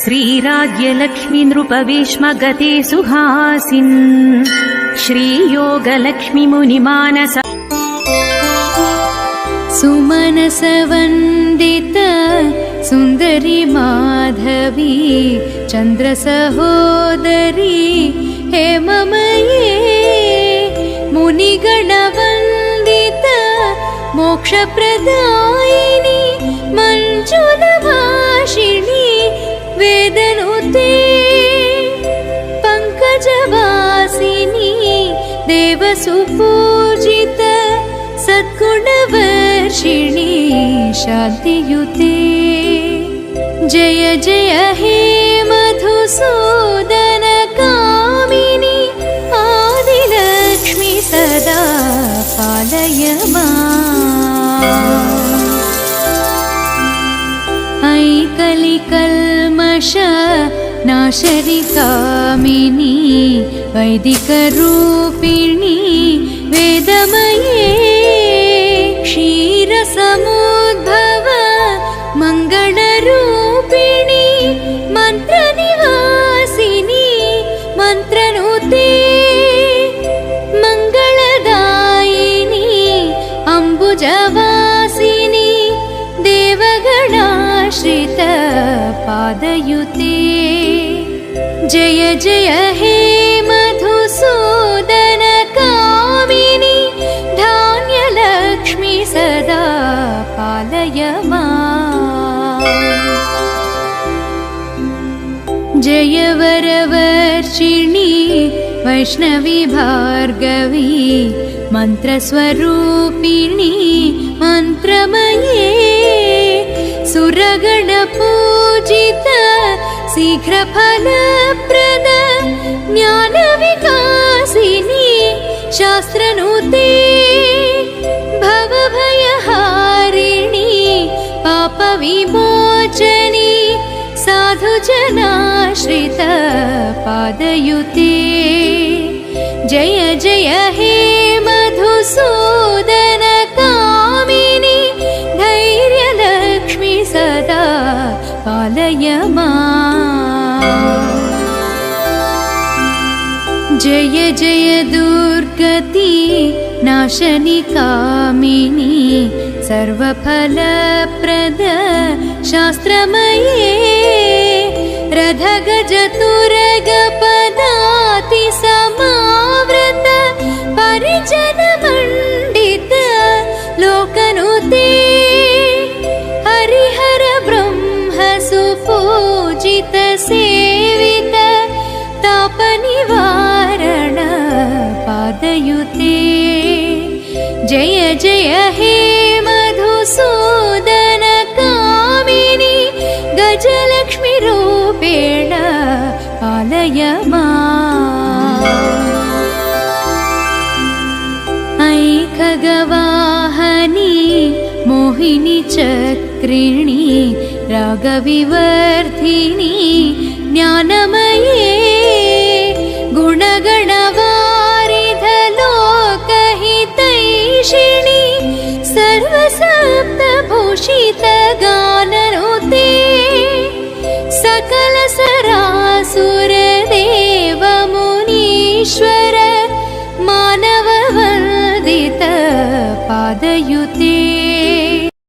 श्रीराज्यलक्ष्मी नृपवेश्मगते सुहासिन् श्रीयोगलक्ष्मी मुनिमानस सुमनसवन्दित सुन्दरी माधवी चन्द्रसहोदरी हेममये मुनिगणवन्दित मोक्षप्रदायिनी मञ्जुलभाषिणी वेदनुते पङ्कजवासिनी देवसुपूजित सद्गुणवर्षिणी शान्तियुते जय जय हे मधुसूदन कामिनी आदिलक्ष्मी सदा पालय माम् ऐ कलिकल्मष नाशरि कामिनी वैदिकरूपिणी वेदमये क्षीरसमुद्भव मङ्गलरूपिणी मन्त्रनिवासिनी मन्त्रनुते मङ्गलदायिनी अम्बुजवासिनी देवगणाश्रित पादयुते जय जय हे मधुसूदन कामिनी धान्यलक्ष्मी सदा पालय माम् जय वरवर्षिणी वैष्णवी भार्गवी मन्त्रस्वरूपिणी मन्त्रमये सुरगणपूजित शीघ्रफलप्रद ज्ञानविकासिनी शास्त्रनुते भवभयहारिणी पापविमोचनी साधुजनाश्रित पादयुते जय जय हे मधुसूदन कामिनी धैर्यलक्ष्मी सदा पालय माम् जय जय दुर्गति नाशनि कामिनी सर्वफलप्रद शास्त्रमये रथगजतुरगपदाति समावृत परिजनमण्डित लोकनुते हरिहर ब्रह्म सुपूजित सेवित तापनिवारण पादयुते जय जय हे मधुसूदन कामिनी गजलक्ष्मी रूपेण पालय माम् ऐ खगवाहनी मोहिनी चक्रिणी रागविवर्धिनी ज्ञानमये गुणगणवारिध लोकहितैषिणी सर्वसप्तभूषित गाननुते सकल सरासुर देव मुनीश्वर मानववन्दित पादयुते